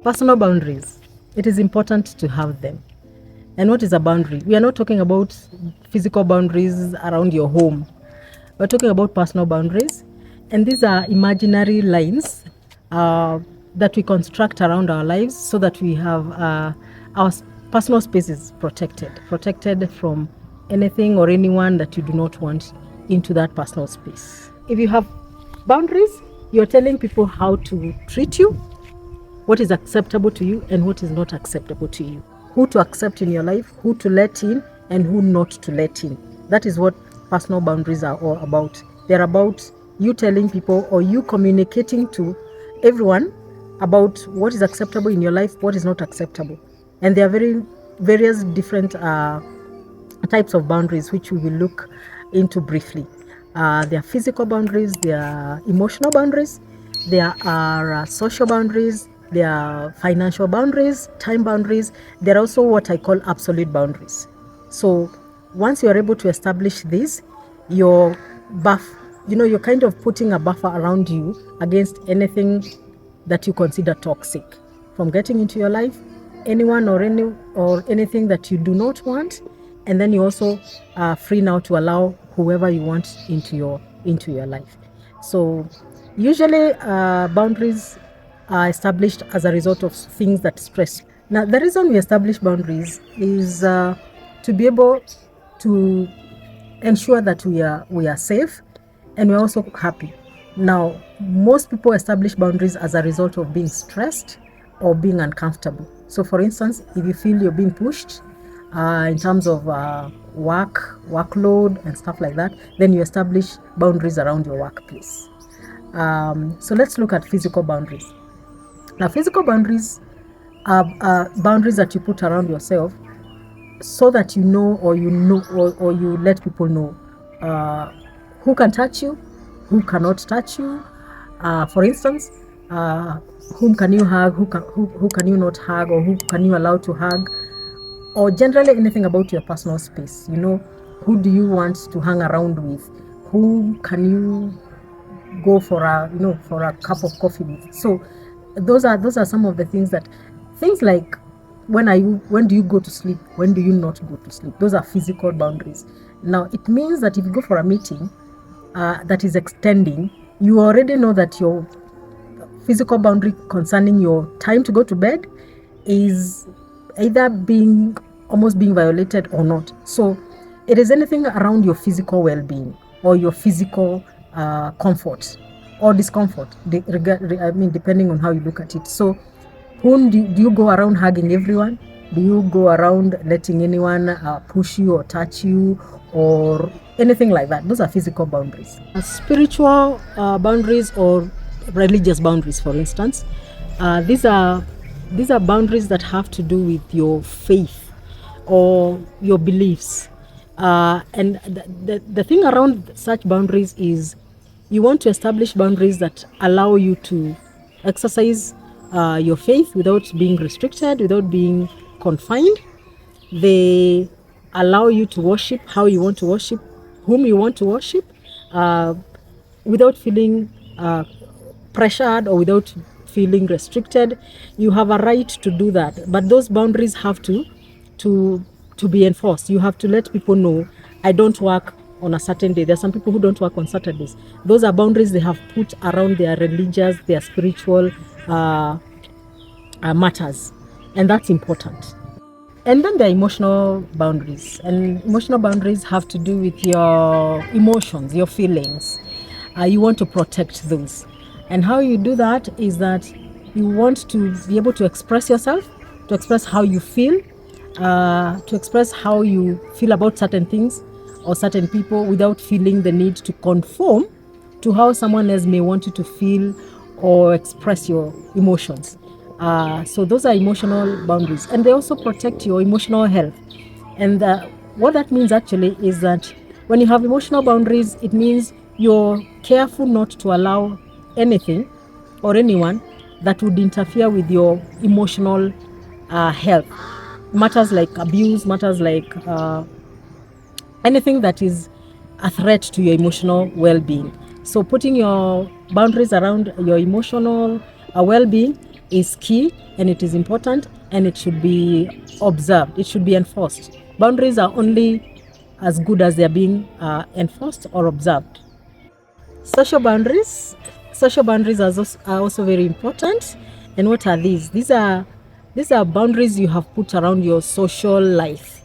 Personal boundaries. It is important to have them. And what is a boundary? We are not talking about physical boundaries around your home. We're talking about personal boundaries. And these are imaginary lines that we construct around our lives so that we have our personal spaces protected from anything or anyone that you do not want into that personal space. If you have boundaries, you're telling people how to treat you, what is acceptable to you and what is not acceptable to you, who to accept in your life, who to let in and who not to let in. That is what personal boundaries are all about. They're about you telling people or you communicating to everyone about what is acceptable in your life, what is not acceptable. And there are various different types of boundaries which we will look into briefly. There are physical boundaries, there are emotional boundaries, there are social boundaries, there are financial boundaries, time boundaries. There are also what I call absolute boundaries. So once you are able to establish this, you're kind of putting a buffer around you against anything that you consider toxic from getting into your life, anyone or anything that you do not want. And then you also are free now to allow whoever you want into your life. So usually boundaries are established as a result of things that stress. Now, the reason we establish boundaries is to be able to ensure that we are safe and we're also happy. Now, most people establish boundaries as a result of being stressed or being uncomfortable. So, for instance, if you feel you're being pushed in terms of workload and stuff like that, then you establish boundaries around your workplace. So let's look at physical boundaries. Now, physical boundaries are boundaries that you put around yourself so that you know or you let people know who can touch you, who cannot touch you. For instance, whom can you hug, who can you not hug, or who can you allow to hug, or generally anything about your personal space. Who do you want to hang around with, who can you go for a cup of coffee with. So those are some of the things like when do you go to sleep, when do you not go to sleep. Those are physical boundaries. Now it means that if you go for a meeting that is extending, you already know that your physical boundary concerning your time to go to bed is either almost being violated or not. So it is anything around your physical well-being or your physical comfort or discomfort, depending on how you look at it. So whom do you go around hugging everyone? Do you go around letting anyone push you or touch you or anything like that? Those are physical boundaries. Spiritual boundaries or religious boundaries, for instance, these are boundaries that have to do with your faith or your beliefs. And the thing around such boundaries is you want to establish boundaries that allow you to exercise your faith without being restricted, without being confined. They allow you to worship how you want to worship, whom you want to worship, without feeling pressured or without feeling restricted. You have a right to do that, but those boundaries have to be enforced. You have to let people know, I don't work on a certain day. There are some people who don't work on Saturdays. Those are boundaries they have put around their religious, their spiritual matters, and that's important. And then there are emotional boundaries, and emotional boundaries have to do with your emotions, your feelings. You want to protect those, and how you do that is that you want to be able to express yourself, to express how you feel, to express how you feel about certain things or certain people without feeling the need to conform to how someone else may want you to feel or express your emotions. So those are emotional boundaries, and they also protect your emotional health. And what that means actually is that when you have emotional boundaries, it means you're careful not to allow anything or anyone that would interfere with your emotional health. Matters like abuse, matters like anything that is a threat to your emotional well-being. So putting your boundaries around your emotional well-being is key, and it is important, and it should be observed. It should be enforced. Boundaries are only as good as they are being enforced or observed. Social boundaries. Social boundaries are also very important. And what are these? These are boundaries you have put around your social life.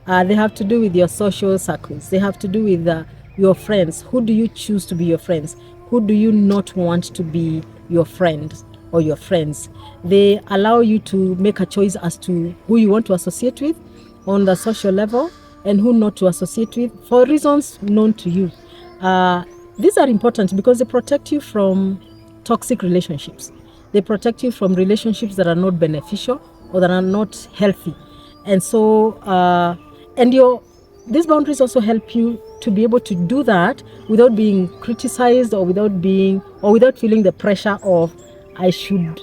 They have to do with your social circles. They have to do with your friends. Who do you choose to be your friends? Who do you not want to be your friend or your friends? They allow you to make a choice as to who you want to associate with on the social level and who not to associate with for reasons known to you. These are important because they protect you from toxic relationships. They protect you from relationships that are not beneficial or that are not healthy. And so, these boundaries also help you to be able to do that without being criticized or without feeling the pressure of I should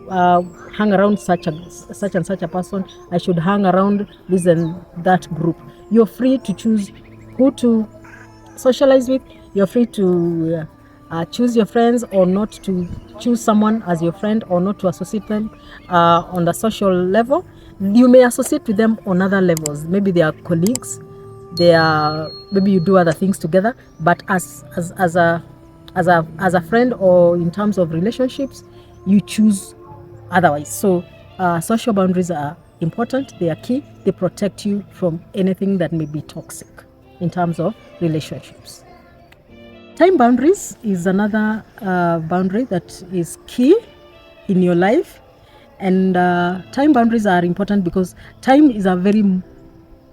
hang around such and such a person. I should hang around this and that group. You're free to choose who to socialize with. You're free to choose your friends or not to choose someone as your friend or not to associate them on the social level. You may associate with them on other levels. Maybe they are colleagues. Maybe you do other things together. But as a friend or in terms of relationships, you choose otherwise. So social boundaries are important. They are key. They protect you from anything that may be toxic in terms of relationships. Time boundaries is another boundary that is key in your life. And time boundaries are important because time is a very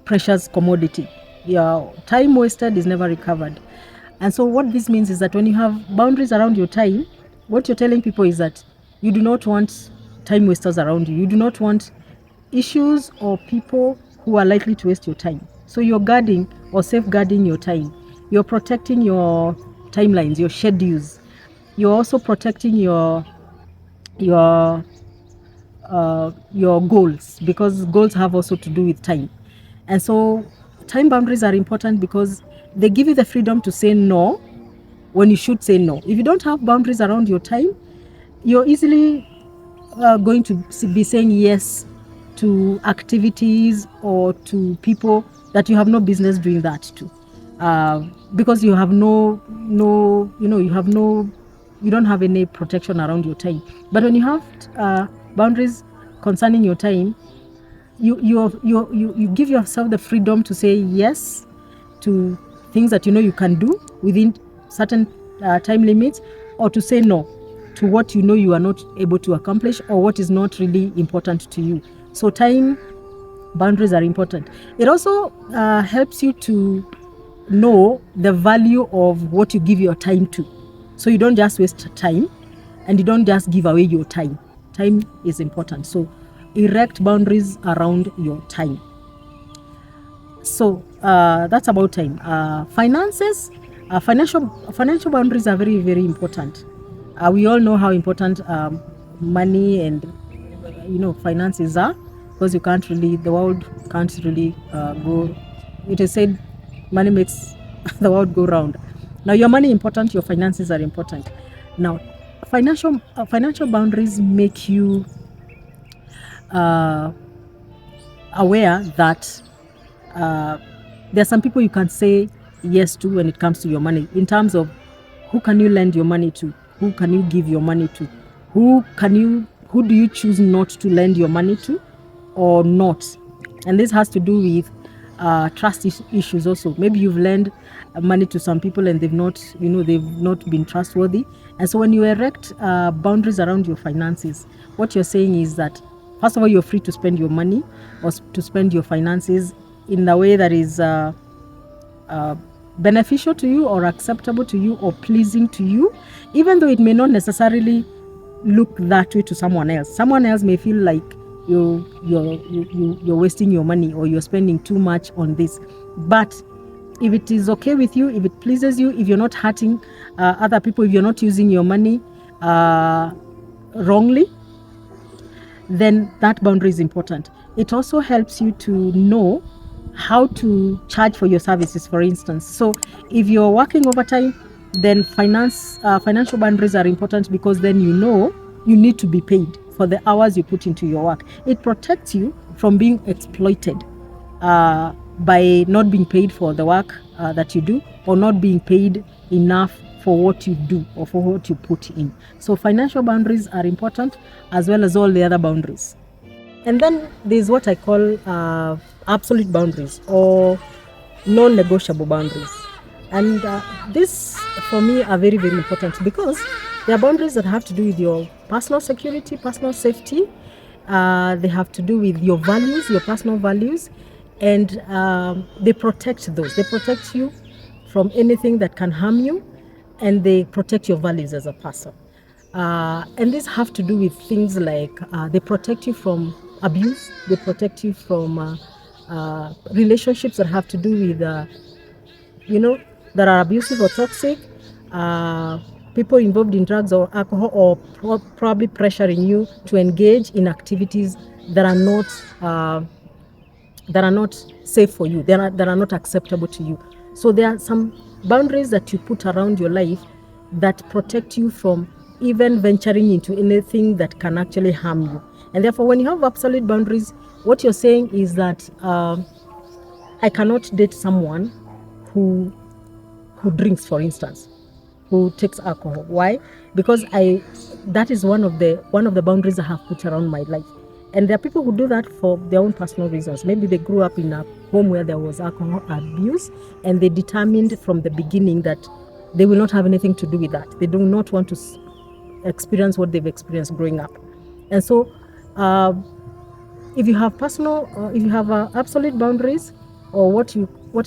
precious commodity. Your time wasted is never recovered. And so what this means is that when you have boundaries around your time, what you're telling people is that you do not want time wasters around you. You do not want issues or people who are likely to waste your time. So you're guarding or safeguarding your time. You're protecting your timelines, your schedules. You're also protecting your goals, because goals have also to do with time. And so time boundaries are important because they give you the freedom to say no when you should say no. If you don't have boundaries around your time, you're easily going to be saying yes to activities or to people that you have no business doing that to, because you have you don't have any protection around your time. But when you have boundaries concerning your time, you give yourself the freedom to say yes to things that you can do within certain time limits, or to say no to what you are not able to accomplish or what is not really important to you. So time boundaries are important. It also helps you to know the value of what you give your time to. So you don't just waste time and you don't just give away your time. Time is important. So erect boundaries around your time. So that's about time. Finances, financial boundaries are very, very important. We all know how important money and finances are, because the world can't really go. It is said money makes the world go round. Now your money is important, your finances are important. Now financial boundaries make you aware that there are some people you can say yes to when it comes to your money, in terms of who can you lend your money to, who can you give your money to, who do you choose not to lend your money to or not. And this has to do with trust issues also. Maybe you've lent money to some people and they've not been trustworthy. And so when you erect boundaries around your finances, what you're saying is that, first of all, you're free to spend your money or to spend your finances in the way that is beneficial to you or acceptable to you or pleasing to you, even though it may not necessarily look that way to someone else. Someone else may feel like you're wasting your money or you're spending too much on this. But if it is okay with you, if it pleases you, if you're not hurting other people, if you're not using your money wrongly, then that boundary is important. It also helps you to know how to charge for your services, for instance. So if you're working overtime, then financial boundaries are important, because then you know you need to be paid for the hours you put into your work. It protects you from being exploited by not being paid for the work that you do, or not being paid enough for what you do or for what you put in. So financial boundaries are important, as well as all the other boundaries. And then there's what I call absolute boundaries or non-negotiable boundaries. And this, for me, are very, very important, because they are boundaries that have to do with your personal security, personal safety. They have to do with your values, your personal values, and they protect those. They protect you from anything that can harm you, and they protect your values as a person. And these have to do with things like they protect you from abuse, they protect you from relationships that have to do with, that are abusive or toxic, people involved in drugs or alcohol, or probably pressuring you to engage in activities that are not safe for you, that are not acceptable to you. So there are some boundaries that you put around your life that protect you from even venturing into anything that can actually harm you. And therefore, when you have absolute boundaries, what you're saying is that I cannot date someone who drinks, for instance, who takes alcohol. Why? Because that is one of the boundaries I have put around my life. And there are people who do that for their own personal reasons. Maybe they grew up in a home where there was alcohol abuse, and they determined from the beginning that they will not have anything to do with that. They do not want to experience what they've experienced growing up. And so if you have absolute boundaries, or what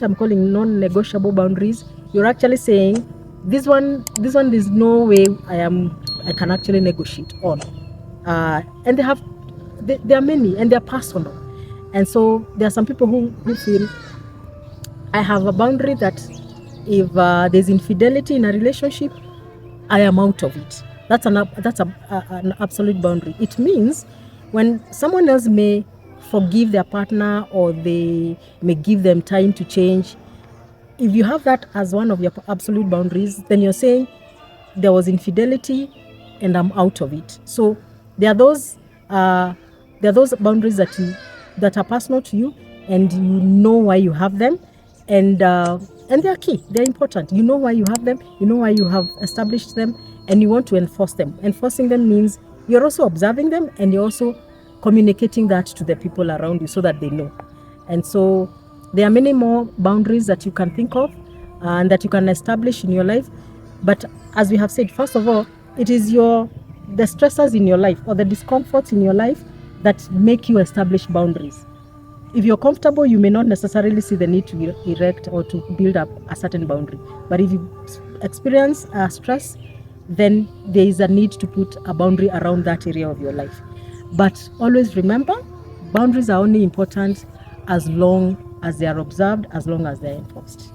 I'm calling non-negotiable boundaries, you're actually saying this one there's no way I can actually negotiate on. And there are many, and they're personal. And so there are some people who feel, I have a boundary that if there's infidelity in a relationship, I am out of it. That's an absolute boundary. It means when someone else may forgive their partner, or they may give them time to change, if you have that as one of your absolute boundaries, then you're saying there was infidelity and I'm out of it. So there are those boundaries that are personal to you, and you know why you have them, and they're key, they're important. You know why you have them, you know why you have established them, and you want to enforce them. Enforcing them means you're also observing them, and you're also communicating that to the people around you so that they know. And so there are many more boundaries that you can think of and that you can establish in your life. But as we have said, first of all, it is the stressors in your life or the discomforts in your life that make you establish boundaries. If you're comfortable, you may not necessarily see the need to erect or to build up a certain boundary. But if you experience stress, then there is a need to put a boundary around that area of your life. But always remember, boundaries are only important as long as they are observed, as long as they are enforced.